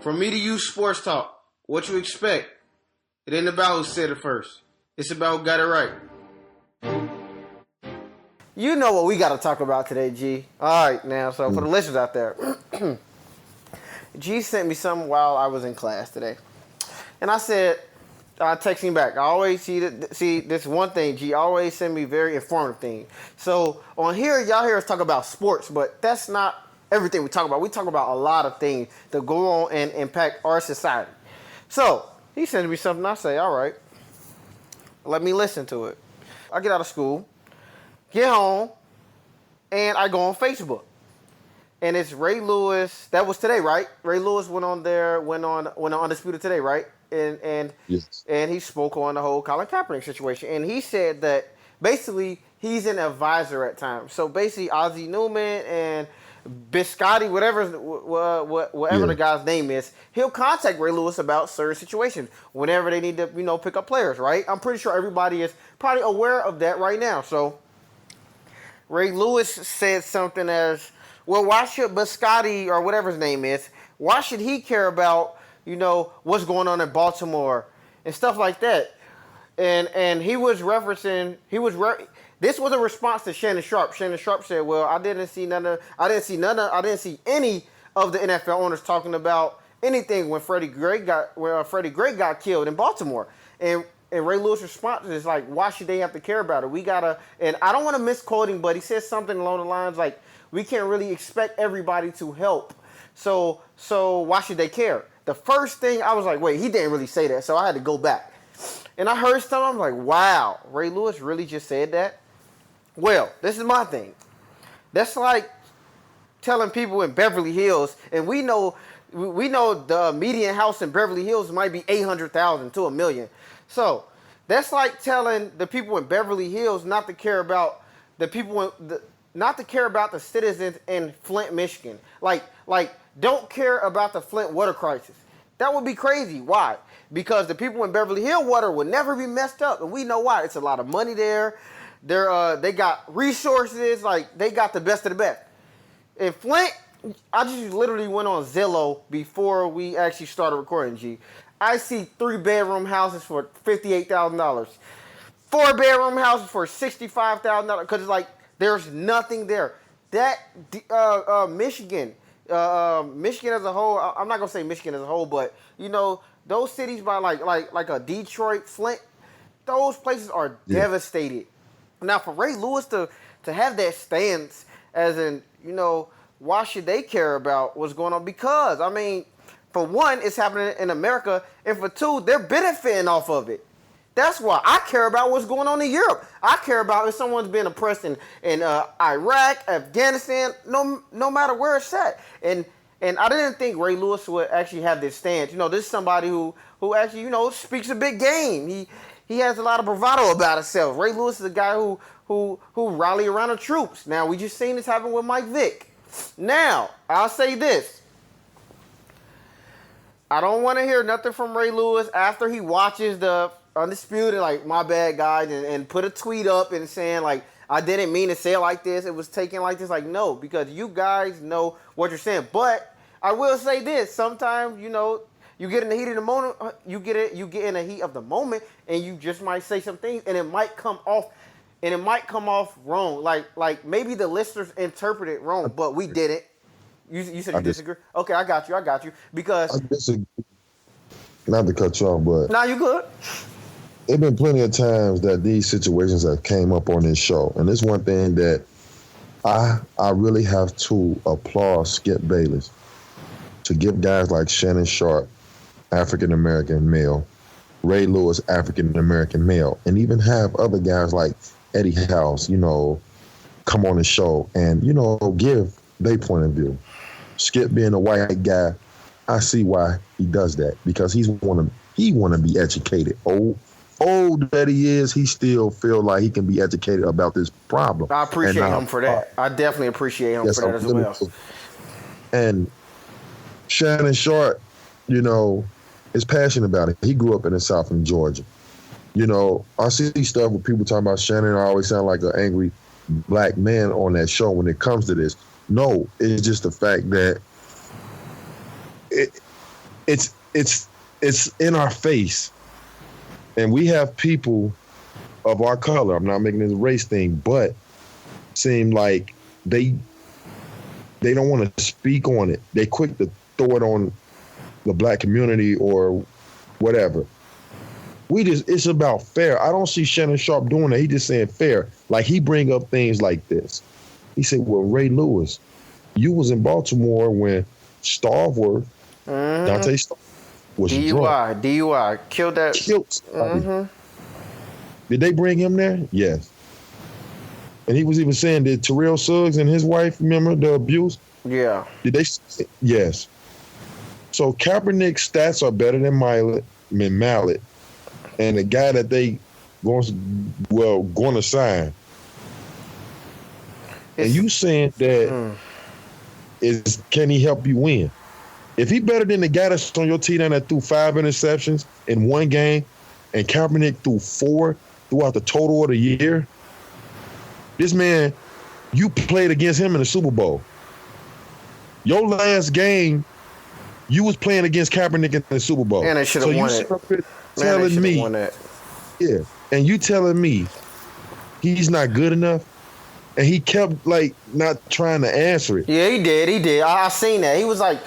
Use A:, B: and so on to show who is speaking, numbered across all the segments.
A: For me to use sports talk, what you expect? It ain't about who said it first. It's about who got it right.
B: You know what we got to talk about today, G. All right, now, so for the listeners out there, G sent me something while I was in class today. And I said, I text him back. I always see this one thing, G always send me very informative things. So on here, y'all hear us talk about sports, but that's not everything we talk about. We talk about a lot of things that go on and impact our society. So he sends me something. I say, all right, let me listen to it. I get out of school, get home, and I go on Facebook. And it's Ray Lewis. That was today, right? Ray Lewis went on Undisputed today, right? And
C: Yes.
B: And he spoke on the whole Colin Kaepernick situation. And he said that basically he's an advisor at times. So basically Ozzie Newman and Biscotti, whatever the guy's name is, he'll contact Ray Lewis about certain situations whenever they need to, pick up players, right? I'm pretty sure everybody is probably aware of that right now. So Ray Lewis said something as, well, why should Biscotti or whatever his name is, why should he care about, what's going on in Baltimore and stuff like that? And he was referencing, this was a response to Shannon Sharpe. Shannon Sharpe said, well, I didn't see any of the NFL owners talking about anything when Freddie Gray got killed in Baltimore. And Ray Lewis' response is like, why should they have to care about it? And I don't want to misquote him, but he said something along the lines like, we can't really expect everybody to help. So why should they care? The first thing I was like, wait, he didn't really say that. So I had to go back. And I heard something, I'm like, wow, Ray Lewis really just said that? Well, this is my thing. That's like telling people in Beverly Hills, and we know the median house in Beverly Hills might be $800,000 to $1 million. So that's like telling the people in Beverly Hills not to care about the citizens in Flint, Michigan. Like don't care about the Flint water crisis. That would be crazy. Why? Because the people in Beverly Hills water would never be messed up, and we know why. It's a lot of money there. They got resources. Like, they got the best of the best. In Flint, I just literally went on Zillow before we actually started recording, G. I see 3-bedroom houses for $58,000. 4-bedroom houses for $65,000 because it's like there's nothing there. That Michigan as a whole. I'm not gonna say Michigan as a whole, but those cities by like a Detroit, Flint, those places are devastated. Now for Ray Lewis to have that stance, as in why should they care about what's going on? Because I mean, for one, it's happening in America, and for two, they're benefiting off of it. That's why I care about what's going on in Europe. I care about if someone's being oppressed in Iraq, Afghanistan, no matter where it's at. And I didn't think Ray Lewis would actually have this stance. This is somebody who actually, speaks a big game. He has a lot of bravado about himself. Ray Lewis is a guy who rally around the troops. Now, we just seen this happen with Mike Vick. Now, I'll say this. I don't want to hear nothing from Ray Lewis after he watches the Undisputed, like, my bad, guys, and put a tweet up and saying, like, I didn't mean to say it like this. It was taken like this. Like, no, because you guys know what you're saying. But I will say this. Sometimes, you get in the heat of the moment. You get in the heat of the moment, and you just might say some things, and it might come off wrong. Like maybe the listeners interpret it wrong, but we did it. You said you disagree? Okay, I got you. Because
C: I disagree. Not to cut you off, but
B: nah, you good.
C: There been plenty of times that these situations have came up on this show, and this one thing that I really have to applaud Skip Bayless to give guys like Shannon Sharpe, African American male, Ray Lewis, African American male, and even have other guys like Eddie House, come on the show and give their point of view. Skip being a white guy, I see why he does that, because he want to be educated. Old that he is, he still feel like he can be educated about this problem.
B: I appreciate him for that. I definitely appreciate him for that as well.
C: And Shannon Sharpe, is passionate about it. He grew up in the South in Georgia. I see stuff with people talking about Shannon. I always sound like an angry black man on that show when it comes to this. No, it's just the fact that it's in our face, and we have people of our color. I'm not making this a race thing, but seem like they don't want to speak on it. They quick to throw it on the black community or whatever. It's about fair. I don't see Shannon Sharp doing that. He just saying fair. Like he bring up things like this. He said, well, Ray Lewis, you was in Baltimore when Starworth, Dante Starworth, was drunk.
B: DUI. Killed somebody.
C: Mm-hmm. Did they bring him there? Yes. And he was even saying, did Terrell Suggs and his wife remember the abuse?
B: Yeah.
C: Did they? Yes. So Kaepernick's stats are better than Mallet, and the guy that they going to sign. And you saying that can he help you win? If he better than the guy that's on your team that threw 5 interceptions in one game, and Kaepernick threw 4 throughout the total of the year, this man, you played against him in the Super Bowl. Your last game, you was playing against Kaepernick in the Super Bowl.
B: And they should have won it.
C: Telling me, yeah, and you telling me he's not good enough, and he kept not trying to answer it.
B: Yeah, he did. I seen that. He was like,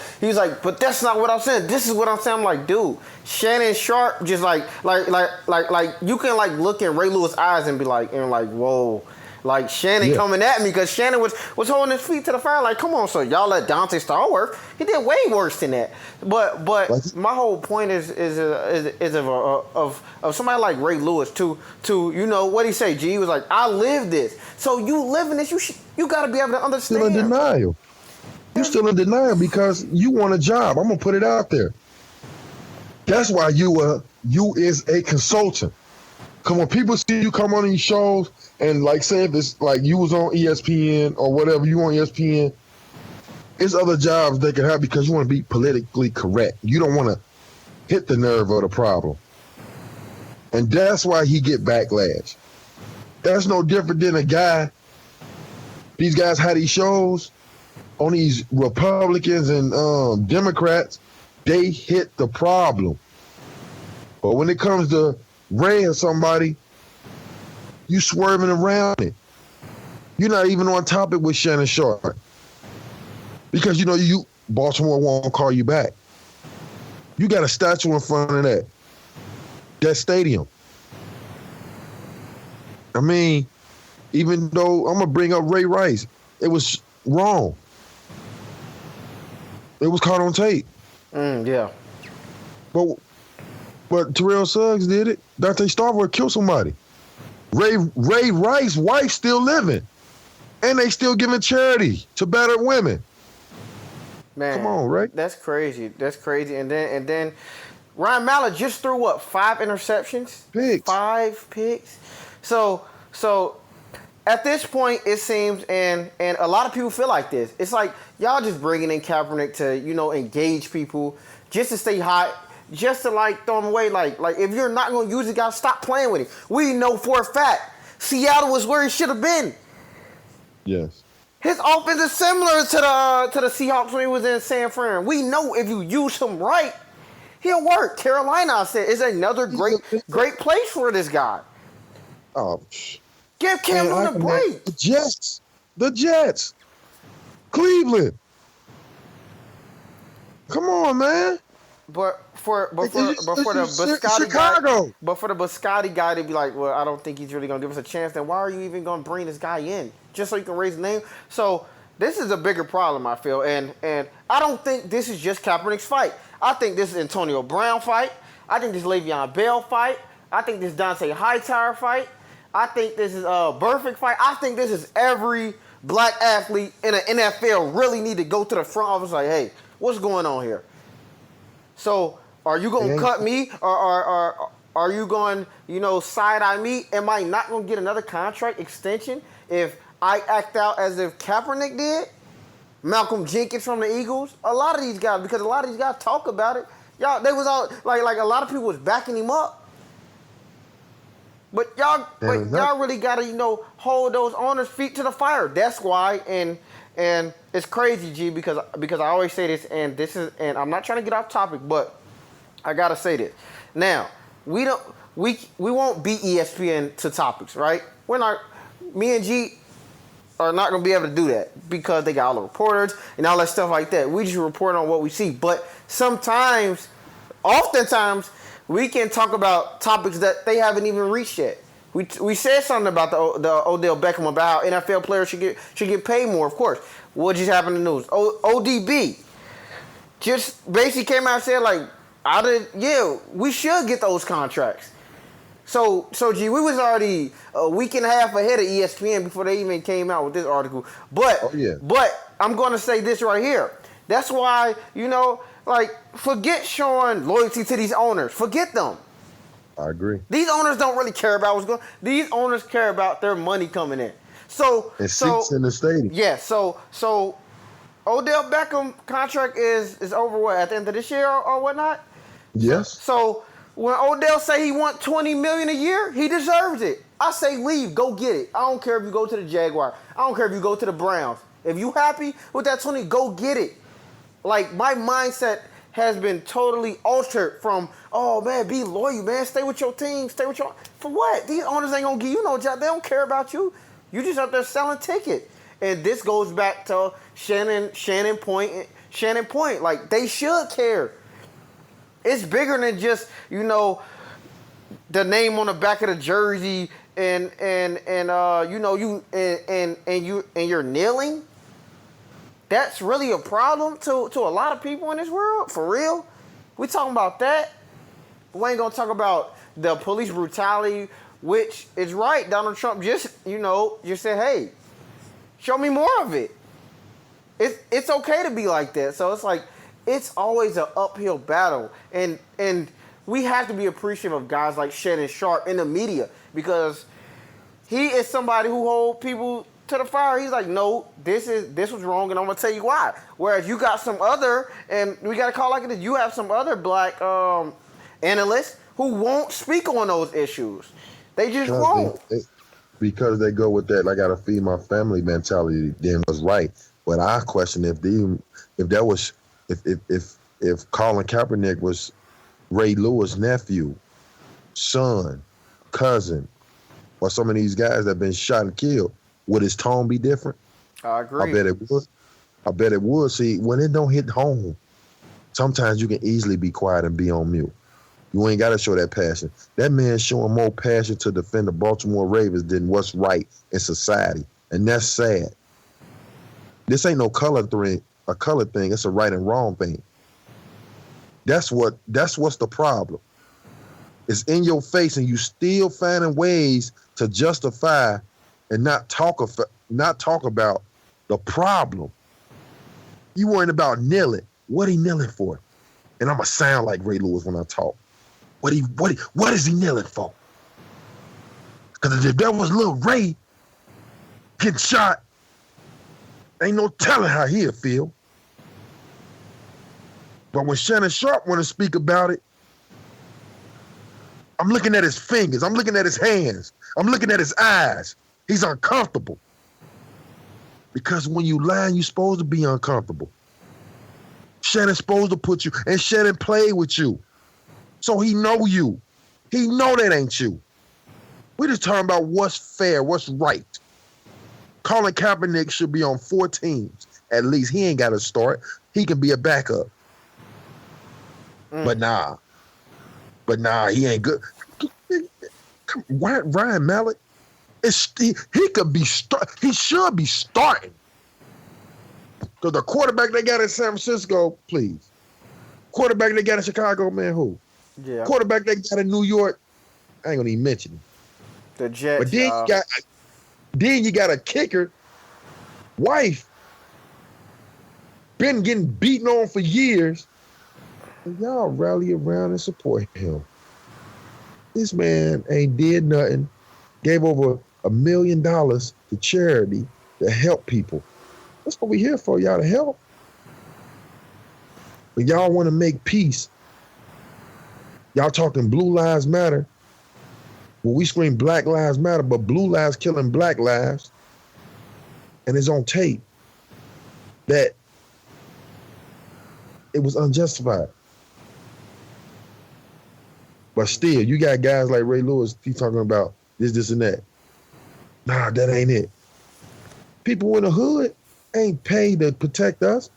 B: but that's not what I'm saying. This is what I'm saying. I'm like, dude, Shannon Sharp just like you can look in Ray Lewis' eyes and be like, whoa. Like Shannon coming at me because Shannon was holding his feet to the fire. Like, come on, so y'all let Dante Starworth. He did way worse than that. But my whole point is of somebody like Ray Lewis to what he say. G, he was like, I live this. So you living this. You got to be able to understand.
C: Still in denial. You're still in denial because you want a job. I'm gonna put it out there. That's why you is a consultant. Come on, people see you come on these shows and say if this you was on ESPN or whatever, you on ESPN, there's other jobs they can have because you want to be politically correct. You don't want to hit the nerve of the problem. And that's why he get backlash. That's no different than a guy. These guys had these shows on these Republicans and Democrats. They hit the problem. But when it comes to Ray or somebody, you swerving around it. You're not even on topic with Shannon Sharp. Because you Baltimore won't call you back. You got a statue in front of that stadium. I mean, even though I'm gonna bring up Ray Rice, it was wrong. It was caught on tape.
B: Yeah.
C: But Terrell Suggs did it. Dante Starworth killed somebody. Ray Rice's wife still living. And they still giving charity to battered women.
B: Man,
C: come on, right?
B: That's crazy. And then Ryan Mallet just threw 5 interceptions?
C: Picks.
B: 5 picks. So at this point it seems and a lot of people feel like this. It's like y'all just bringing in Kaepernick to, engage people just to stay hot. Just to throw him away, like if you're not gonna use the guy, stop playing with him. We know for a fact Seattle was where he should have been.
C: Yes.
B: His offense is similar to the Seahawks when he was in San Fran. We know if you use him right, he'll work. Carolina, I said, is another great place for this guy.
C: Oh,
B: give Cam Newton a break.
C: The Jets, Cleveland. Come on, man.
B: But for the Biscotti guy to be like, well, I don't think he's really gonna give us a chance. Then why are you even gonna bring this guy in just so you can raise the name? So this is a bigger problem, I feel, and I don't think this is just Kaepernick's fight. I think this is Antonio Brown fight. I think this is Le'Veon Bell fight. I think this is Dante Hightower fight. I think this is a Burfict fight. I think this is every black athlete in the NFL really need to go to the front office like, hey, what's going on here? So are you going to cut me or are you going, side-eye me? Am I not going to get another contract extension if I act out as if Kaepernick did? Malcolm Jenkins from the Eagles? A lot of these guys, because a lot of these guys talk about it. Y'all, they was all, like a lot of people was backing him up. But y'all really got to, hold those owners' feet to the fire. That's why, and And it's crazy, G, because I always say this, and I'm not trying to get off topic, but I gotta say this. Now, we won't beat ESPN to topics, right? We're not. Me and G are not gonna be able to do that because they got all the reporters and all that stuff like that. We just report on what we see. But oftentimes, we can talk about topics that they haven't even reached yet. We said something about the Odell Beckham, about how NFL players should get paid more. Of course, what just happened in the news? ODB just basically came out and said like, we should get those contracts. So G, we was already a week and a half ahead of ESPN before they even came out with this article. But I'm gonna say this right here. That's why, forget showing loyalty to these owners. Forget them.
C: I agree.
B: These owners don't really care about what's going on. These owners care about their money coming in.
C: Seats in the stadium.
B: Yeah, so Odell Beckham contract is over at the end of this year or whatnot?
C: Yes.
B: So when Odell say he want $20 million a year, he deserves it. I say leave, go get it. I don't care if you go to the Jaguars. I don't care if you go to the Browns. If you happy with that 20, go get it. Like, my mindset has been totally altered from, oh man, be loyal, man, stay with your team, for what? These owners ain't gonna give you no job. They don't care about you. You just up there selling tickets. And this goes back to Shannon Point. Like, they should care. It's bigger than just, the name on the back of the jersey and you're kneeling. That's really a problem to a lot of people in this world, for real. We talking about that. We ain't gonna talk about the police brutality, which is right. Donald Trump just said, hey, show me more of it. It's okay to be like that. So it's like, it's always an uphill battle. And we have to be appreciative of guys like Shannon Sharp in the media, because he is somebody who holds people to the fire. He's like, no, this was wrong, and I'm gonna tell you why. Whereas you got some other, and we gotta call like this, you have some other black analysts who won't speak on those issues. They just won't.
C: Because they go with that, I gotta feed my family mentality, then was right. But I question if Colin Kaepernick was Ray Lewis' nephew, son, cousin, or some of these guys that have been shot and killed, would his tone be different?
B: I agree.
C: I bet it would. See, when it don't hit home, sometimes you can easily be quiet and be on mute. You ain't got to show that passion. That man's showing more passion to defend the Baltimore Ravens than what's right in society, and that's sad. This ain't no color thing. It's a right and wrong thing. That's what's the problem. It's in your face, and you still finding ways to justify and not talk about the problem. You worrying about kneeling. What he kneeling for? And I'm gonna sound like Ray Lewis when I talk. What is he kneeling for? Because if there was little Ray getting shot, ain't no telling how he'll feel. But when Shannon Sharp want to speak about it, I'm looking at his fingers. I'm looking at his hands. I'm looking at his eyes. He's uncomfortable. Because when you lie, you're supposed to be uncomfortable. Shannon's supposed to put you, and Shannon played with you. So he know you. He know that ain't you. We're just talking about what's fair, what's right. Colin Kaepernick should be on 4 teams. At least he ain't got to start. He can be a backup. But nah, he ain't good. Ryan Mallet, he could be he should be starting. Because the quarterback they got in San Francisco, please. Quarterback they got in Chicago, man, who?
B: Yeah.
C: Quarterback they got in New York, I ain't gonna even mention him.
B: The Jets.
C: But then you got a kicker, wife, been getting beaten on for years. And y'all rally around and support him. This man ain't did nothing. Gave over $1 million to charity to help people. That's what we here for, y'all, to help. But y'all want to make peace. Y'all talking Blue Lives Matter. Well, we scream Black Lives Matter, but Blue Lives killing Black lives. And it's on tape. that it was unjustified. But still, you got guys like Ray Lewis, he talking about this, and that. Nah, that ain't it. People in the hood ain't paid to protect us.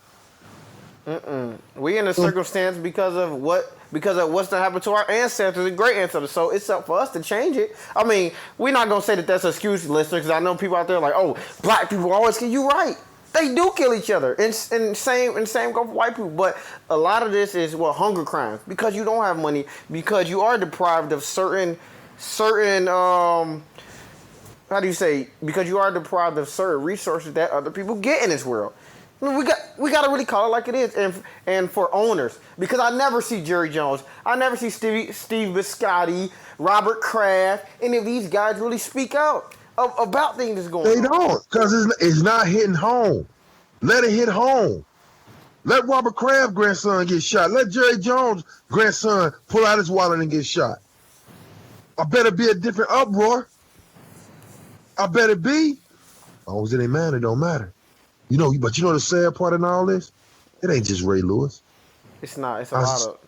B: We in a circumstance because of what's done happened to our ancestors and great ancestors. So it's up for us to change it. I mean, we're not gonna say that that's an excuse, listeners, because I know people out there like, oh, black people always kill. You right? They do kill each other, and same go for white people. But a lot of this is hunger crimes because you don't have money, because you are deprived of certain how do you say? Because you are deprived of certain resources that other people get in this world. I mean, we got to really call it like it is, and for owners, because I never see Jerry Jones, I never see Steve Biscotti, Robert Kraft, any of these guys really speak out about things that's going on.
C: They don't, because it's not hitting home. Let it hit home. Let Robert Kraft grandson get shot. Let Jerry Jones grandson pull out his wallet and get shot. I better be a different uproar. I better be. As long as it ain't matter, it don't matter. But you know the sad part in all this? It ain't just Ray Lewis.
B: It's not. It's a lot.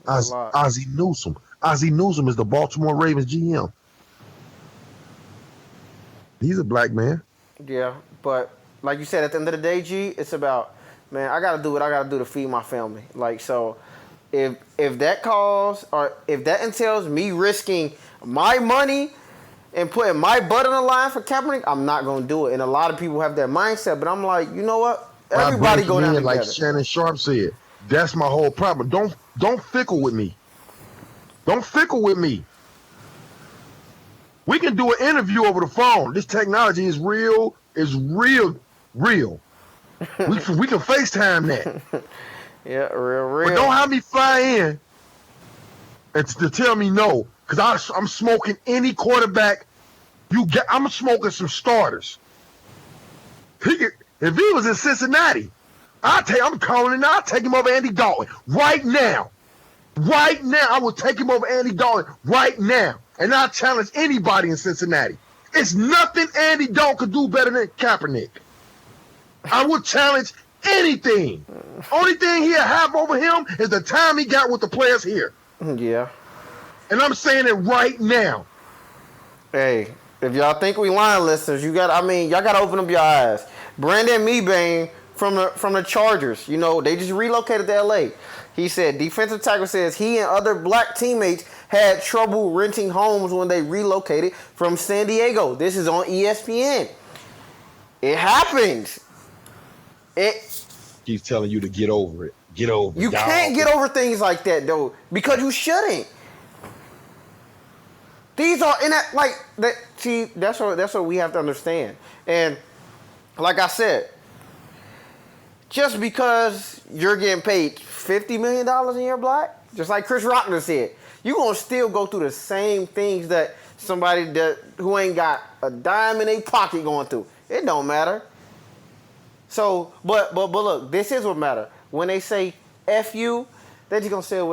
C: Ozzie Newsome. Ozzie Newsome is the Baltimore Ravens GM. He's a black man.
B: Yeah, but like you said, at the end of the day, G, it's about, man, I got to do what I got to do to feed my family. Like, so if that calls, or if that entails me risking my money and putting my butt on the line for Kaepernick, I'm not going to do it. And a lot of people have that mindset, but I'm like, you know what? Everybody go down together.
C: Like Shannon Sharp said, that's my whole problem. Don't fickle with me. Don't fickle with me. We can do an interview over the phone. This technology is real. It's real. We can FaceTime that.
B: Yeah, real.
C: But don't have me fly in and to tell me no. Because I'm smoking any quarterback you get. I'm smoking some starters. If he was in Cincinnati, I'm calling it now. I'll take him over Andy Dalton right now. Right now, I will take him over Andy Dalton right now. And I'll challenge anybody in Cincinnati. It's nothing Andy Dalton could do better than Kaepernick. I will challenge anything. Only thing he'll have over him is the time he got with the players here.
B: Yeah.
C: And I'm saying it right now.
B: Hey, if y'all think we lying, listeners, y'all got to open up your eyes. Brandon Mebane from the Chargers, they just relocated to LA. He said defensive tackle says he and other black teammates had trouble renting homes when they relocated from San Diego. This is on ESPN. It happens. It
C: keeps telling you to get over it. Get over it.
B: You can't get over things like that though, because you shouldn't. These are in that like that. See, that's what we have to understand. And like I said, just because you're getting paid $50 million and you're black, just like Chris Rock said, you're gonna still go through the same things that somebody who ain't got a dime in their pocket going through. It don't matter. So, but look, this is what matter. When they say "F you," they're just gonna say it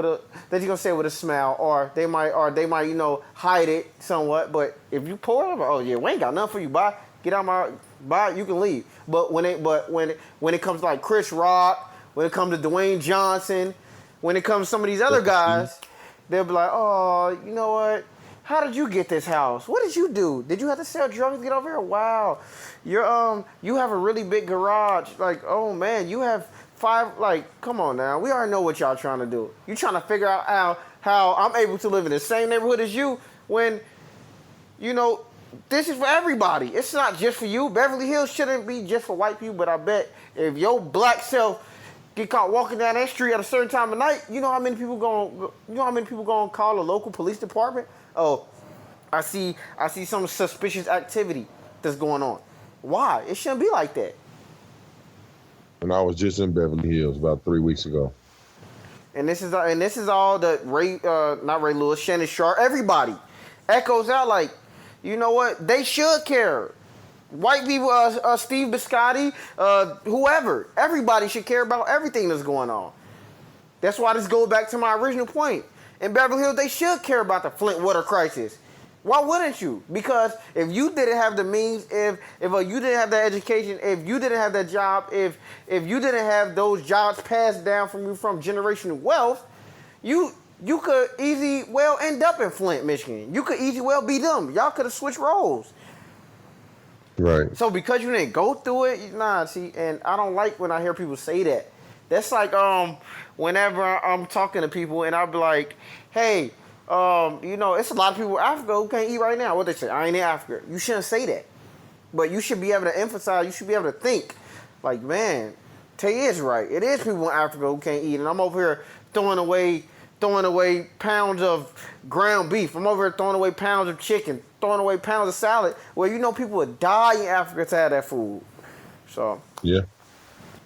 B: with a smile, or they might hide it somewhat. But if you pour it, oh yeah, we ain't got nothing for you. Bye, get out my bye. You can leave. But when it comes to like Chris Rock, when it comes to Dwayne Johnson, when it comes to some of these other guys, they'll be like, oh, you know what? How did you get this house? What did you do? Did you have to sell drugs to get over here? Wow, you have a really big garage. Like, oh man, you have 5. Like, come on now. We already know what y'all trying to do. You trying to figure out how I'm able to live in the same neighborhood as you when, this is for everybody. It's not just for you. Beverly Hills shouldn't be just for white people. But I bet if your black self get caught walking down that street at a certain time of night, you know how many people gonna call the local police department? Oh, I see some suspicious activity that's going on. Why? It shouldn't be like that.
C: And I was just in Beverly Hills about 3 weeks ago.
B: And this is all that not Ray Lewis, Shannon Sharp, everybody echoes out like, you know what? They should care. White people, Steve Biscotti, whoever, everybody should care about everything that's going on. That's why this goes back to my original point. In Beverly Hills, they should care about the Flint water crisis. Why wouldn't you? Because if you didn't have the means, if you didn't have that education, if you didn't have that job, if you didn't have those jobs passed down from you from generational wealth, you could easily well end up in Flint, Michigan. You could easily well be them. Y'all could have switched roles.
C: Right.
B: So because you didn't go through it, see, and I don't like when I hear people say that. That's like whenever I'm talking to people and I'll be like, hey, it's a lot of people in Africa who can't eat right now. What they say, I ain't in Africa. You shouldn't say that. But you should be able to emphasize, you should be able to think, like, man, Tay is right. It is people in Africa who can't eat. And I'm over here throwing away pounds of ground beef. I'm over here throwing away pounds of chicken, throwing away pounds of salad. Well, people would die in Africa to have that food. So
C: yeah,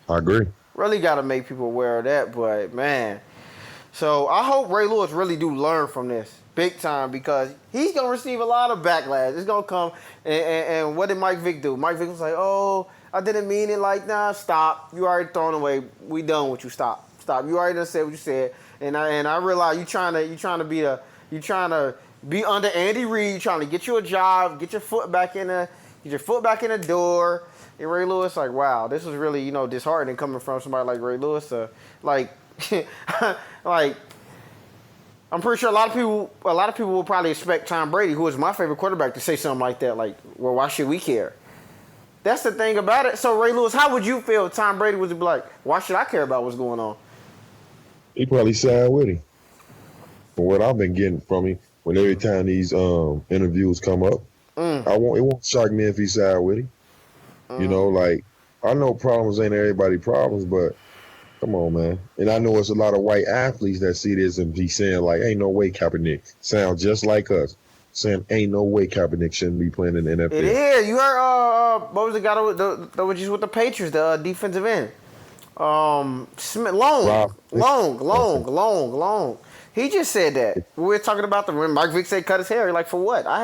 C: I agree.
B: Really got to make people aware of that. But man, so I hope Ray Lewis really do learn from this big time, because he's gonna receive a lot of backlash. It's gonna come. And what did Mike Vick do? Mike Vick was like, "Oh, I didn't mean it like that. Stop. You already thrown away. We done with you. Stop. You already done said what you said." And I realize you trying to be under Andy Reid, trying to get you a job, get your foot back in the door. And Ray Lewis, like, wow, this is really disheartening coming from somebody like Ray Lewis. Like I'm pretty sure a lot of people will probably expect Tom Brady, who is my favorite quarterback, to say something like that. Like, well, why should we care? That's the thing about it. So Ray Lewis, how would you feel if Tom Brady was to be like, why should I care about what's going on?
C: He probably side with him. From what I've been getting from him, when every time these interviews come up, it won't shock me if he side with him. Like, I know problems ain't everybody problems, but come on, man. And I know it's a lot of white athletes that see this and be saying, like, ain't no way Kaepernick sound just like us. Saying, ain't no way Kaepernick shouldn't be playing in the NFL.
B: It is. You heard, what was the guy that was just with the Patriots, the defensive end? Smith, Long. He just said that. We were talking about when Mike Vick said cut his hair. Like, for what? I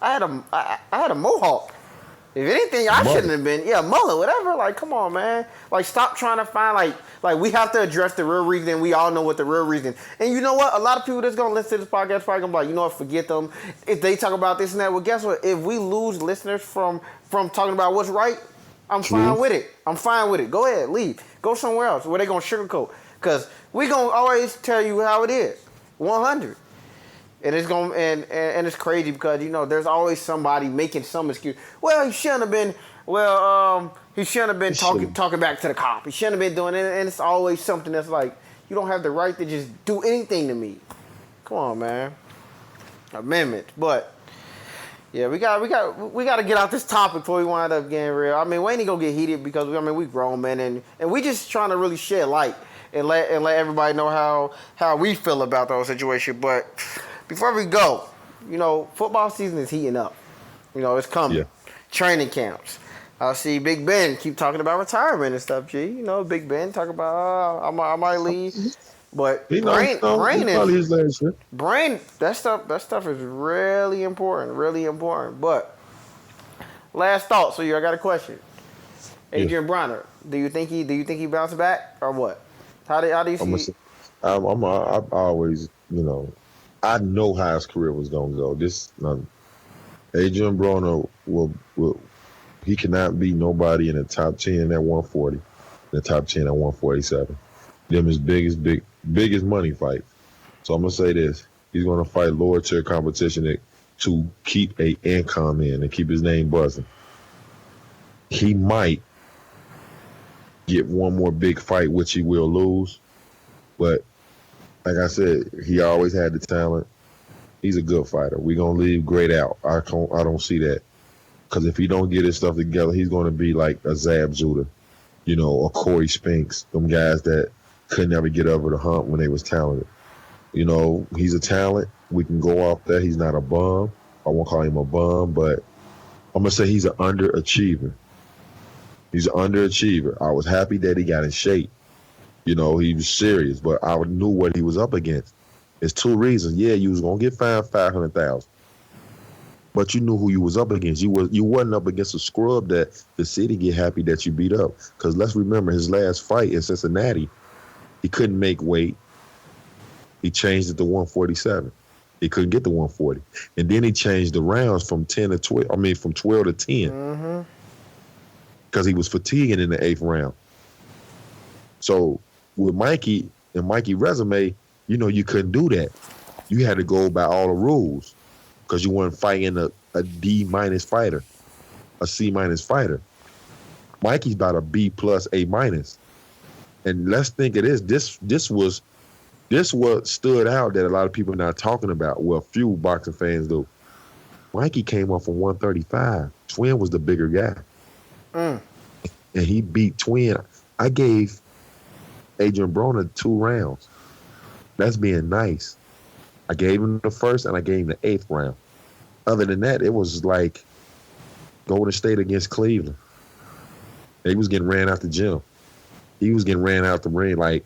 B: had a mohawk. If anything, I shouldn't have been. Yeah, mullet, whatever. Like, come on, man. Like, stop trying to find, like we have to address the real reason, and we all know what the real reason. And you know what? A lot of people that's going to listen to this podcast probably going to be like, you know what, forget them. If they talk about this and that, well, guess what? If we lose listeners from talking about what's right, I'm fine with it. Go ahead, leave. Go somewhere else where they going to sugarcoat. Because we going to always tell you how it is. 100. And it's going and it's crazy because there's always somebody making some excuse. Well, he shouldn't have been. He shouldn't have been talking back to the cop. He shouldn't have been doing it. And it's always something that's like, you don't have the right to just do anything to me. Come on, man. Amendment, but yeah, we got to get out this topic before we wind up getting real. I mean, we ain't gonna get heated because we grown men and we just trying to really shed light and let everybody know how we feel about the whole situation, but. Before we go, football season is heating up. It's coming. Yeah. Training camps. I see Big Ben keep talking about retirement and stuff, G. Big Ben talk about, I might leave. But brain, that stuff is really important. But last thought, so I got a question. Adrian Bronner, do you think he bounced back or what? How do you see?
C: I always, I know how his career was going to go. Adrian Broner he cannot beat nobody in the top 10 at 140, the top 10 at 147. Them his biggest money fight. So I'm going to say this. He's going to fight lower tier competition to keep a income in and keep his name buzzing. He might get one more big fight, which he will lose. But like I said, he always had the talent. He's a good fighter. We're going to leave great out. I don't see that. Because if he don't get his stuff together, he's going to be like a Zab Judah, or Corey Spinks, them guys that could never get over the hump when they was talented. He's a talent. We can go off that. He's not a bum. I won't call him a bum, but I'm going to say he's an underachiever. He's an underachiever. I was happy that he got in shape. He was serious, but I knew what he was up against. It's two reasons. Yeah, you was gonna get fined $500,000, but you knew who you was up against. You wasn't up against a scrub that the city get happy that you beat up. Because let's remember his last fight in Cincinnati, he couldn't make weight. He changed it to 147. He couldn't get the 140. And then he changed the rounds from 10 to 12. I mean, from 12 to 10. Because he was fatiguing in the 8th round. So with Mikey and Mikey's resume, you couldn't do that. You had to go by all the rules because you weren't fighting a D- fighter, a C- fighter. Mikey's about a B+, A-. And let's think of this. This what stood out that a lot of people are not talking about. Well, few boxing fans do. Mikey came off from 135. Twin was the bigger guy. And he beat Twin. I gave Adrian Broner 2 rounds. That's being nice. I gave him the first and I gave him the 8th round. Other than that, it was like Golden State against Cleveland. He was getting ran out the gym. He was getting ran out the ring. Like,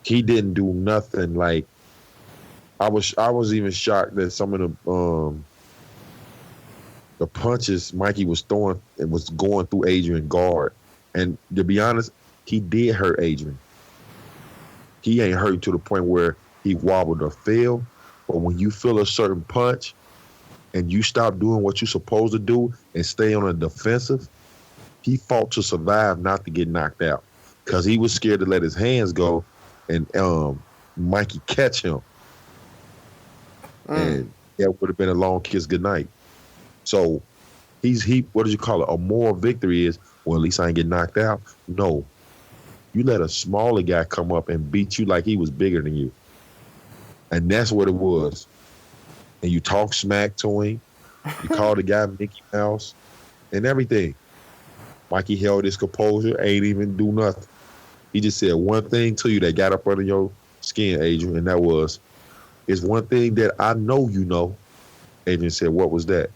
C: he didn't do nothing. Like, I was even shocked that some of the punches Mikey was throwing and was going through Adrian guard. And to be honest, he did hurt Adrian. He ain't hurt to the point where he wobbled or fell. But when you feel a certain punch and you stop doing what you're supposed to do and stay on a defensive, he fought to survive, not to get knocked out. Because he was scared to let his hands go and Mikey catch him. And that would have been a long kiss goodnight. So he what did you call it? A moral victory is, well, at least I ain't get knocked out. No. You let a smaller guy come up and beat you like he was bigger than you. And that's what it was. And you talk smack to him. You call the guy Mickey Mouse and everything. Mikey held his composure, ain't even do nothing. He just said one thing to you that got up under your skin, Adrian, and that was, it's one thing that I know you know. Adrian said, what was that?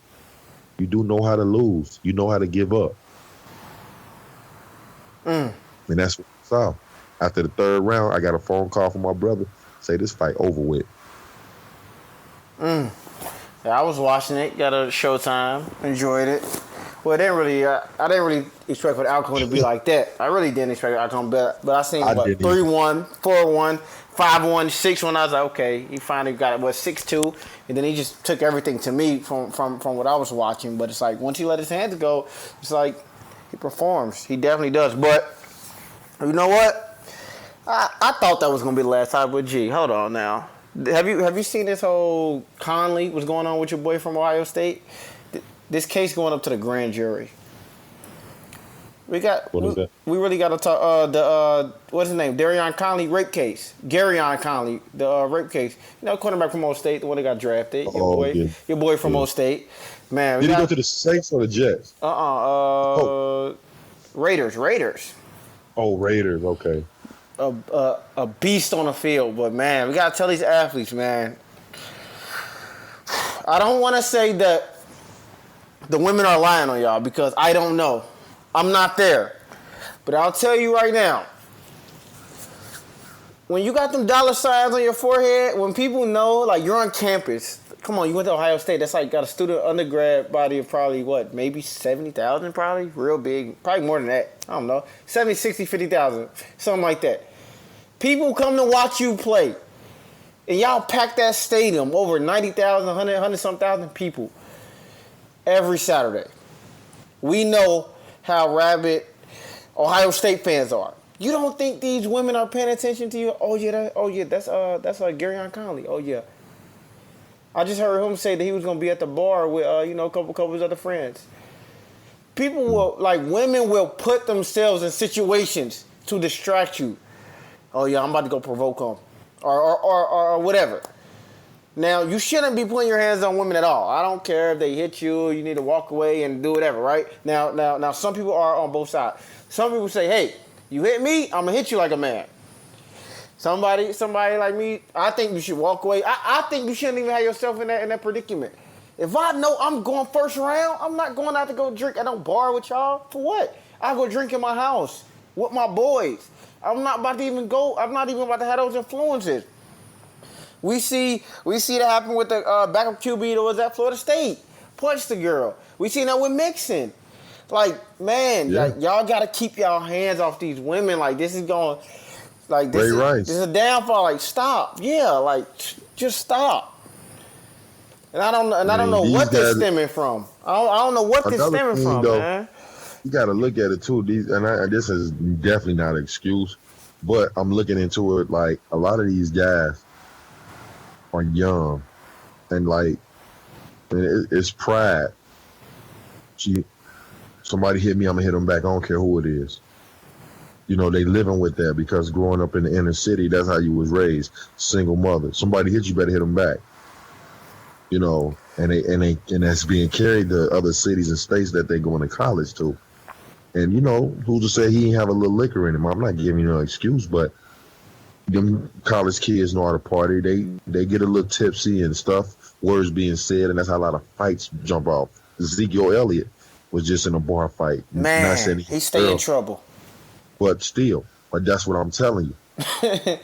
C: You do know how to lose. You know how to give up. And that's what I saw. After the 3rd round, I got a phone call from my brother, say this fight over with.
B: Yeah, I was watching it, got a Showtime, enjoyed it. Well, I didn't really expect for the outcome to be like that. I really didn't expect the outcome, but I seen 3-1, 4-1, 5-1, 6-1. I was like, okay, he finally got it. 6-2, and then he just took everything to me from what I was watching. But it's like once he let his hands go, it's like he performs. He definitely does. But you know what? I thought that was gonna be the last time with G. Hold on now. Have you seen this whole Conley? What's going on with your boy from Ohio State? This case going up to the grand jury. We really got to talk what's his name? Darion Conley rape case. Garyon Conley, the rape case. Quarterback from Ohio State, the one that got drafted. Your boy from Ohio State. Man,
C: did he go to the Saints or the Jets?
B: Raiders.
C: Oh, Raiders. Okay.
B: A beast on the field, but man, we gotta tell these athletes, man. I don't want to say that the women are lying on y'all because I don't know. I'm not there. But I'll tell you right now, when you got them dollar signs on your forehead, when people know, like, you're on campus, come on, you went to Ohio State, that's like got a student undergrad body of probably, maybe 70,000 probably? Real big. Probably more than that. I don't know. 70, 60, 50,000. Something like that. People come to watch you play. And y'all pack that stadium, over 90,000, 100-some thousand people. Every Saturday. We know how rabid Ohio State fans are. You don't think these women are paying attention to you? That's Garyon Conley. Oh yeah. I just heard him say that he was gonna be at the bar with a couple of his other friends. Women will put themselves in situations to distract you. Oh yeah, I'm about to go provoke them, or whatever. Now, you shouldn't be putting your hands on women at all. I don't care if they hit you, you need to walk away and do whatever, right? Now, some people are on both sides. Some people say, hey, you hit me, I'm going to hit you like a man. Somebody like me, I think you should walk away. I think you shouldn't even have yourself in that predicament. If I know I'm going first round, I'm not going out to go drink at no bar with y'all. For what? I'll go drink in my house with my boys. I'm not about to have those influences. We see that happen with the backup QB that was at Florida State. Punched the girl. We seen that with Mixon. Like, man, y'all got to keep y'all hands off these women. Like, this is going, like, this is a downfall. Like, stop. Yeah, like, just stop. And I don't know
C: these
B: what this
C: guys.
B: stemming from. I don't know what this
C: Another
B: stemming
C: thing,
B: from,
C: though,
B: man.
C: you got to look at it too. And this is definitely not an excuse, but I'm looking into it like a lot of these guys are young, and like it's pride. Somebody hit me, I'm gonna hit them back. I don't care who it is. They living with that because growing up in the inner city, that's how you was raised. Single mother. Somebody hit you, better hit them back. And that's being carried to other cities and states that they going to college to. And who's to say he ain't have a little liquor in him? I'm not giving you no excuse, but them college kids know how to party. They get a little tipsy and stuff, words being said, and that's how a lot of fights jump off. Ezekiel Elliott was just in a bar fight.
B: Man, he stay in trouble.
C: But still, that's what I'm telling you.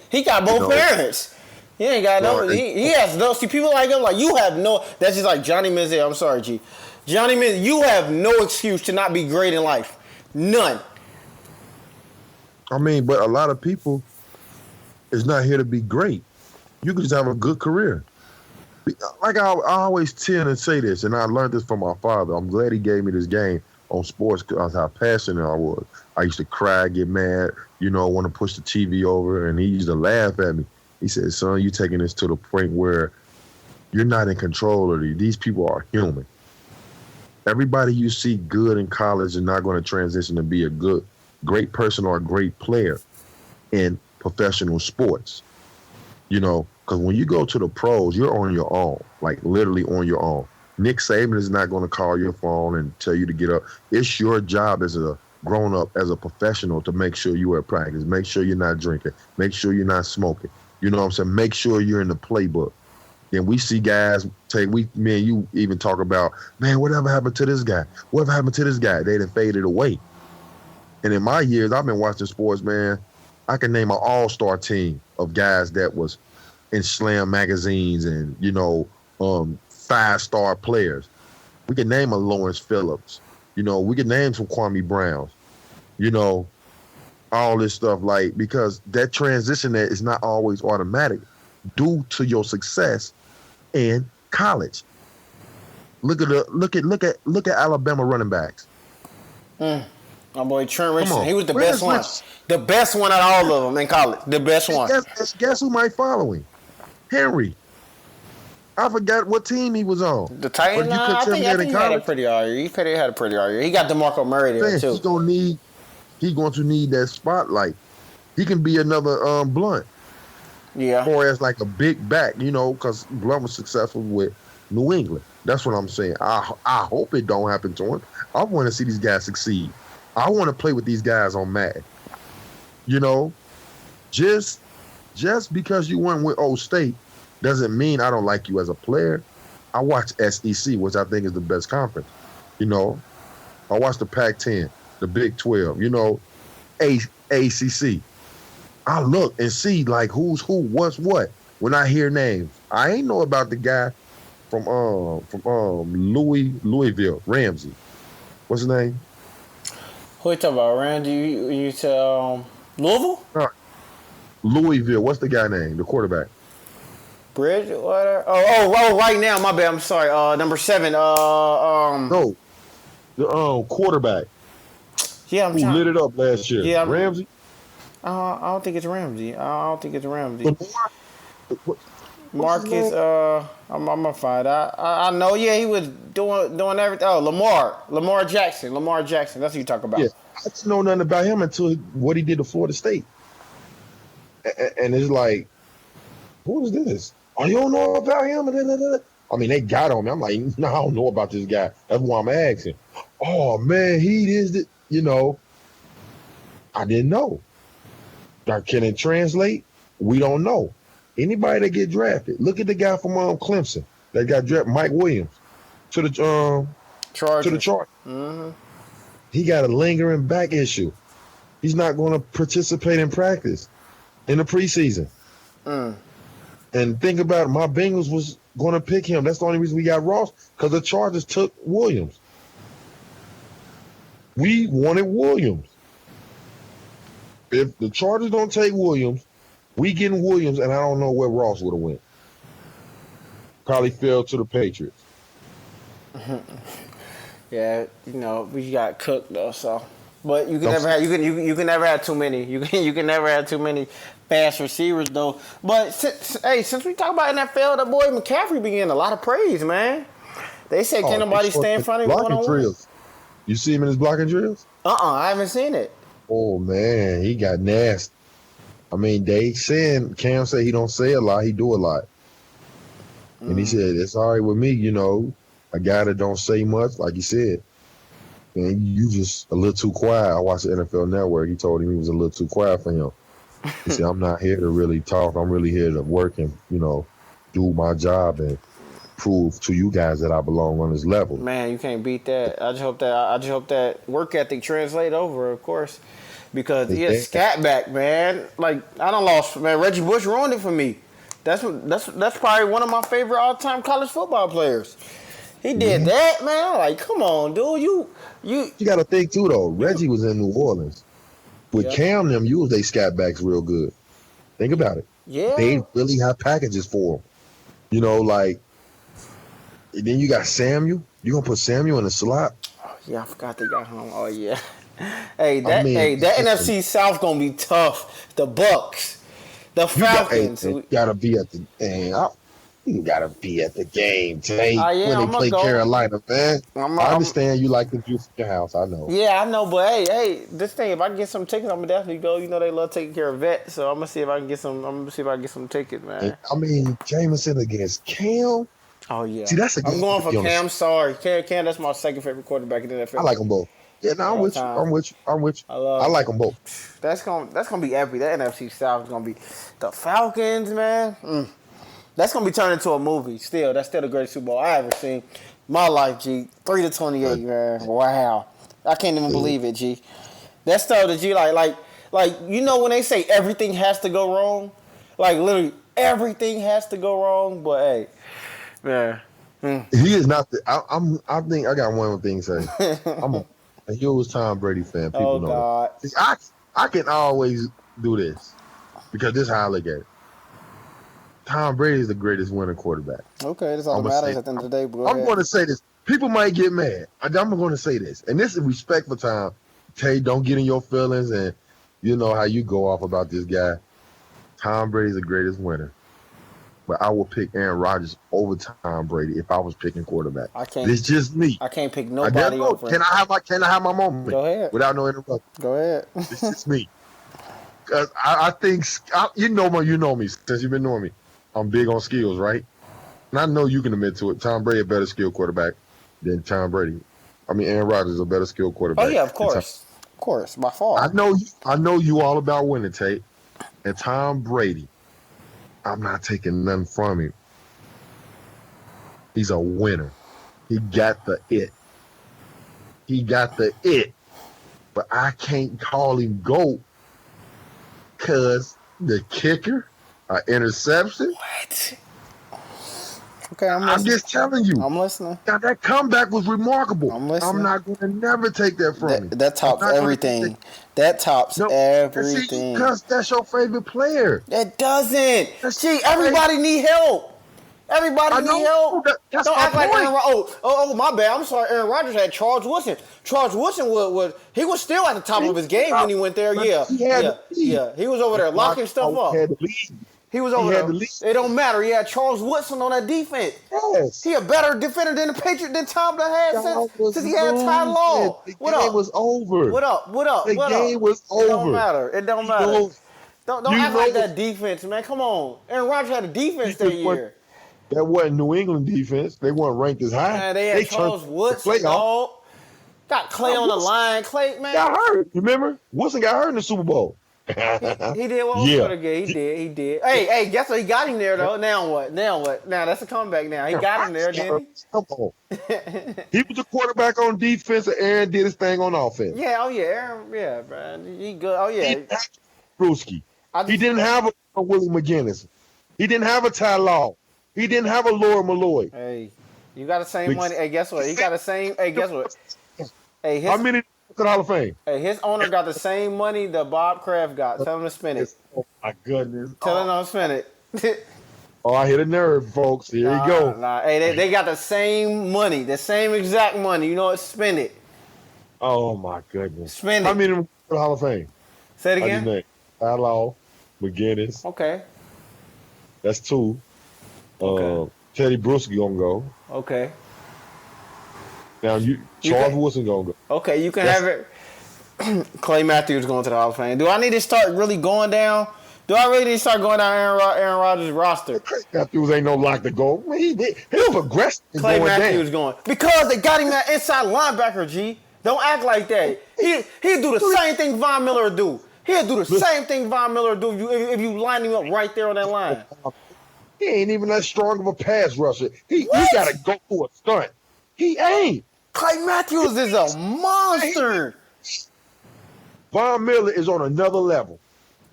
B: He got both parents. He ain't got no. He has no. See, people like him, like you have no. That's just like Johnny Manziel. I'm sorry, G. Johnny Manziel, you have no excuse to not be great in life. None.
C: I mean, but a lot of people is not here to be great. You can just have a good career. Like I always tend to say this, and I learned this from my father. I'm glad he gave me this game on sports because how passionate I was. I used to cry, get mad, want to push the TV over, and he used to laugh at me. He said, son, you taking this to the point where you're not in control of these people are human. Everybody you see good in college is not going to transition to be a great person or a great player in professional sports. Because when you go to the pros, you're on your own, like literally on your own. Nick Saban is not going to call your phone and tell you to get up. It's your job as a grown up, as a professional, to make sure you're at practice, make sure you're not drinking, make sure you're not smoking. You know what I'm saying? Make sure you're in the playbook. Then we see guys me and you even talk about, man, whatever happened to this guy? Whatever happened to this guy? They done faded away. And in my years, I've been watching sports, man. I can name an all-star team of guys that was in Slam magazines and, 5-star players. We can name a Lawrence Phillips. We can name some Kwame Browns. All this stuff, like, because that transition there is not always automatic due to your success in college. Look at Alabama running backs.
B: My boy Trent Richardson, he was the best one. The best one out of all of them in college. The best one.
C: Guess who might follow him? Henry. I forgot what team he was on.
B: The Titans. I think he had a pretty all year. He had a pretty all year. He got DeMarco Murray there too.
C: He's going to need that spotlight. He can be another Blunt.
B: Yeah.
C: Or as like a big back, because Blunt was successful with New England. That's what I'm saying. I hope it don't happen to him. I want to see these guys succeed. I want to play with these guys on Madden. Just because you went with Old State doesn't mean I don't like you as a player. I watch SEC, which I think is the best conference. I watch the Pac-10, the Big 12, ACC. I look and see like who's who, what's what. When I hear names, I ain't know about the guy from Louisville, Ramsey. What's his name?
B: Who you talking about, Randy? You tell Louisville?
C: Louisville. What's the guy name? The quarterback.
B: Bridgewater. Oh, right now. My bad. I'm sorry. Number 7.
C: No, the quarterback.
B: Yeah,
C: who lit it up last year.
B: Yeah,
C: Ramsey.
B: I don't think it's Ramsey.
C: What?
B: Marcus. I'm gonna find out. I know. Yeah, he was doing everything. Oh, Lamar Jackson. That's what you talk about.
C: Yeah, I didn't know nothing about him until what he did to Florida State. And it's like, who is this? Oh, you don't know about him? I mean, they got on me. I'm like, no, I don't know about this guy. That's why I'm asking. Oh man, he is the. I didn't know. Can it translate? We don't know. Anybody that get drafted, look at the guy from Clemson that got drafted, Mike Williams, to the Chargers.
B: Mm-hmm.
C: He got a lingering back issue. He's not going to participate in practice in the preseason. And think about it, my Bengals was going to pick him. That's the only reason we got Ross, because the Chargers took Williams. We wanted Williams. If the Chargers don't take Williams, we getting Williams, and I don't know where Ross would have went. Probably fell to the Patriots.
B: Yeah, we got cooked though. So, but you can
C: Don't
B: never
C: say-
B: have you can never have too many. You can never have too many fast receivers though. But since we talk about NFL, that boy McCaffrey be getting a lot of praise, man. They say can't nobody
C: he
B: stay in front of him one
C: blocking
B: on one.
C: drills. You see him in his blocking drills?
B: I haven't seen it.
C: Oh man, he got nasty. I mean, Cam said he don't say a lot, he do a lot. And he said, it's all right with me, a guy that don't say much, like he said. And you just a little too quiet. I watched the NFL Network. He told him he was a little too quiet for him. He said, I'm not here to really talk. I'm really here to work and, do my job and prove to you guys that I belong on this level.
B: Man, you can't beat that. I just hope that work ethic translate over, of course. Because scat back, man. Like I done lost, man. Reggie Bush ruined it for me. That's probably one of my favorite all-time college football players. He did that, man. Like, come on, dude. You
C: got to think too, though. Reggie was in New Orleans with Cam. Them used they scat backs real good. Think about it.
B: Yeah,
C: they really have packages for them. And then you got Samuel. You gonna put Samuel in the slot?
B: Oh, yeah, I forgot they got him. Oh yeah. That NFC South gonna be tough. The Bucks. The Falcons.
C: You gotta be at the you gotta be at the game today
B: when
C: they play Carolina, man. I understand you like the juice at your house. I know.
B: Yeah, I know, but hey, this thing. If I can get some tickets, I'm gonna definitely go. They love taking care of vets, so I'm gonna see if I can get some. I'm gonna see if I can get some tickets, man.
C: I mean, Jameson against Cam.
B: Oh yeah.
C: See, that's a game.
B: I'm going for Cam. Sorry, Cam. That's my second favorite quarterback in the NFL.
C: I like them both. Yeah, no, I'm with you. I'm with you. I like them both.
B: That's gonna be epic. That NFC South is gonna be the Falcons, man. That's gonna be turned into a movie. Still, that's still the greatest Super Bowl I ever seen. My life, G. 3-28, man. Wow. I can't even believe it, G. That stuff that G like when they say everything has to go wrong, like literally everything has to go wrong. But hey, man.
C: He is not. I think I got one more thing to say. I'm a huge Tom Brady fan. People know.
B: God.
C: See, I can always do this because this is how I look at it. Tom Brady is the greatest winning quarterback.
B: Okay, that's all that matters at the end of the day. Bro.
C: I'm going to say this. People might get mad. I'm going to say this. And this is respect for Tom. Tay, don't get in your feelings and you know how you go off about this guy. Tom Brady's the greatest winner. But I will pick Aaron Rodgers over Tom Brady if I was picking quarterback.
B: I can't.
C: It's just me.
B: I can't pick nobody over.
C: Can I have my moment?
B: Go ahead.
C: Without no interruption.
B: Go ahead.
C: It's just me. Because I think, you know me since you've been knowing me. I'm big on skills, right? And I know you can admit to it. Tom Brady a better skilled quarterback than Tom Brady. I mean, Aaron Rodgers is a better skilled quarterback.
B: Oh yeah, of course, by far.
C: I know you all about winning, Tate. And Tom Brady, I'm not taking nothing from him. He's a winner. He got the it. But I can't call him GOAT because the kicker. Interception?
B: What? Okay, I'm
C: just telling you.
B: I'm listening.
C: Now, that comeback was remarkable.
B: I'm listening.
C: I'm not going to never take that from you.
B: That tops everything. That tops everything.
C: Because that's your favorite player.
B: That doesn't. Everybody need help. Everybody need help.
C: That's
B: Don't
C: my
B: act like
C: point.
B: Aaron my bad. I'm sorry. Aaron Rodgers had Charles Woodson. Charles Woodson he was still at the top of his game when he went there. Yeah. He was over there locking stuff up. He was over there. It don't matter. He had Charles Woodson on that defense.
C: Yes.
B: He a better defender than the Patriot than Tom had since he had Ty Law.
C: What up? The game was over.
B: What up?
C: The game was over.
B: It don't matter. Don't act like that defense, man. Come on. Aaron Rodgers had a defense that year.
C: That wasn't New England defense. They weren't ranked as high.
B: Man, they had Charles Woodson, dog. Got Clay on the line. Clay, man.
C: Got hurt. Remember? Woodson got hurt in the Super Bowl.
B: He did what was going to get. He did. Hey, guess what? He got him there, though. Now what? Now that's a comeback now. He got him there, didn't he?
C: Come on. He was the quarterback on defense, and Aaron did his thing on offense.
B: Yeah, Aaron, man. He good. Oh, yeah.
C: Brewski. He didn't have a Willie McGinnis. He didn't have a Ty Law. He didn't have a Laura Malloy.
B: Hey, you got the same money. Hey, guess what? He got the same. Hey, guess what? Hey,
C: how many to the Hall of Fame?
B: Hey, his owner got the same money that Bob Kraft got. Tell him to spend it.
C: Oh my goodness!
B: Tell him to spend it.
C: Oh, I hit a nerve, folks. Here you go.
B: Hey, they got the same money, the same exact money. You know what? Spend it.
C: Oh my goodness.
B: Spend
C: How
B: it.
C: many of them for the Hall of Fame?
B: Say it
C: How do you
B: again.
C: name? Outlaw, McGinnis.
B: Okay.
C: That's 2.
B: Okay.
C: Teddy Bruschi gonna go.
B: Okay.
C: Now Charles Woodson gonna go.
B: Okay, you can have it. Clay Matthews going to the Hall of Fame. Do I need to start really going down? Do I really need to start going down Aaron Rodgers' roster?
C: Clay Matthews ain't no lock to go. He progressed.
B: Clay Matthews going because they got him that inside linebacker. G, don't act like that. He'd do the same thing Von Miller do. He'll do the same thing Von Miller do if you line him up right there on that line.
C: He ain't even that strong of a pass rusher. He got to go through a stunt. He ain't.
B: Clay Matthews is a monster.
C: Von Miller is on another level.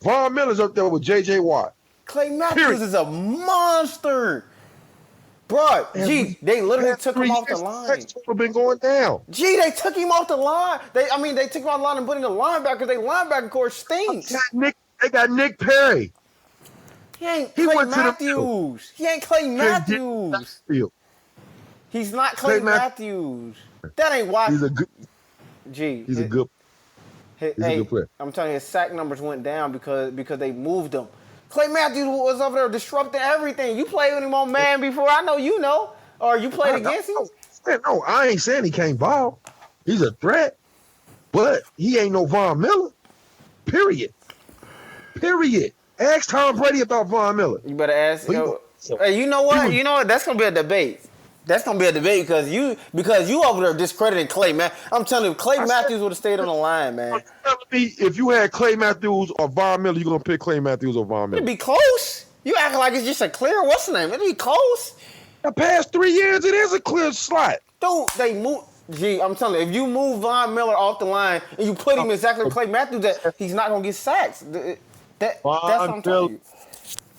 C: Von Miller's up there with J.J. Watt.
B: Clay Matthews is a monster. Bro, G, they literally took him off the line.
C: Total been going down.
B: G, they took him off the line. They took him off the line and put him in the linebacker. They linebacker course stinks.
C: They got Nick Perry.
B: He ain't Clay Matthews. He ain't Clay Matthews. He's not Clay Matthews. That ain't why.
C: He's a good.
B: G.
C: He's a good. He's a good player.
B: I'm telling you, his sack numbers went down because they moved him. Clay Matthews was over there disrupting everything. You played with him on man before. I know you know. Or you played against him.
C: No, I ain't saying he can't ball. He's a threat. But he ain't no Von Miller. Period. Ask Tom Brady about Von Miller.
B: You better ask. Hey, you know what? That's gonna be a debate. That's gonna be a debate because you over there discrediting Clay, man. I'm telling you, Clay Matthews would have stayed on the line, man.
C: If you had Clay Matthews or Von Miller, you gonna pick Clay Matthews or Von Miller?
B: It'd be close. You act like it's just a clear. What's the name? It'd be close.
C: The past 3 years, it is a clear slot.
B: Dude, they move. Gee, I'm telling you, if you move Von Miller off the line and you put him exactly with Clay Matthews, that he's not gonna get sacks. That's what I'm telling you.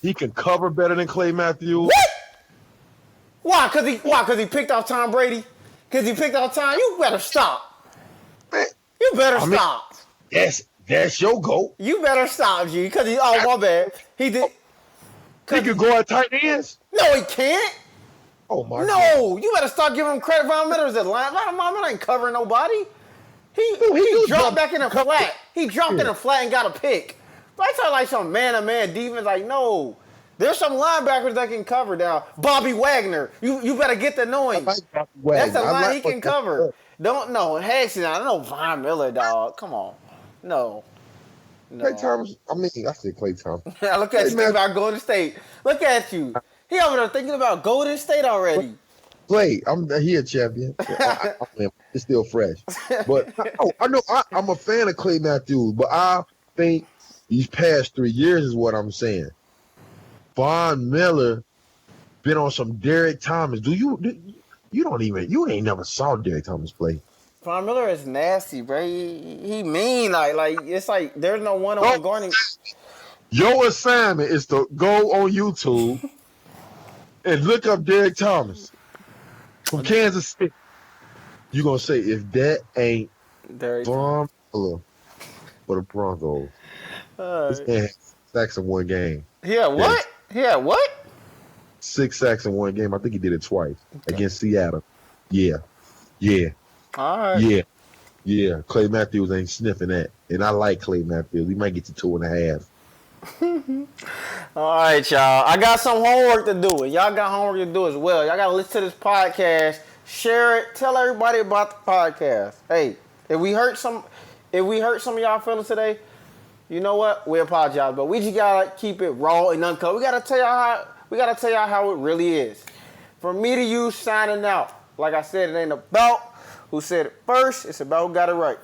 C: He can cover better than Clay Matthews.
B: What? Why? Cause he picked off Tom Brady? Cause he picked off Tom? You better stop. You better stop.
C: That's your goal.
B: You better stop, G. Cause my bad. He did.
C: He could go at tight ends.
B: No, he can't.
C: Oh my God.
B: No, you better start giving him credit. Von Miller is a line. Von Miller ain't covering nobody. He dropped back in the flat. He dropped in the flat and got a pick. I tell like some man-to-man defense. Like, no. There's some linebackers that can cover now. Bobby Wagner. You better get to know him. That's the line he can cover. Don't know. Hexton, I don't know Von Miller, dog. Come on. No.
C: Clay Thomas. I said Clay Thomas.
B: Look at you thinking about Golden State. Look at you. He over there thinking about Golden State already.
C: Clay, he a champion. It's still fresh. But I know I'm a fan of Clay Matthews, but I think these past 3 years is what I'm saying. Von Miller been on some Derek Thomas. You ain't never saw Derek Thomas play.
B: Von Miller is nasty, bro. He mean like it's like there's no one-on-one guarding.
C: Your assignment is to go on YouTube and look up Derek Thomas from Kansas City. You're gonna say if that ain't Von Miller for the Broncos, this man has 6 sacks in one game.
B: Yeah, what? Yeah, what?
C: 6 sacks in one game. I think he did it twice against Seattle. Yeah.
B: All right.
C: Yeah. Clay Matthews ain't sniffing that. And I like Clay Matthews. He might get to 2.5.
B: All right, y'all. I got some homework to do. And y'all got homework to do as well. Y'all got to listen to this podcast. Share it. Tell everybody about the podcast. Hey, if we hurt some of y'all feelings today, you know what? We apologize, but we just gotta keep it raw and uncut. We gotta tell y'all how it really is. From me to you, signing out. Like I said, it ain't about who said it first. It's about who got it right.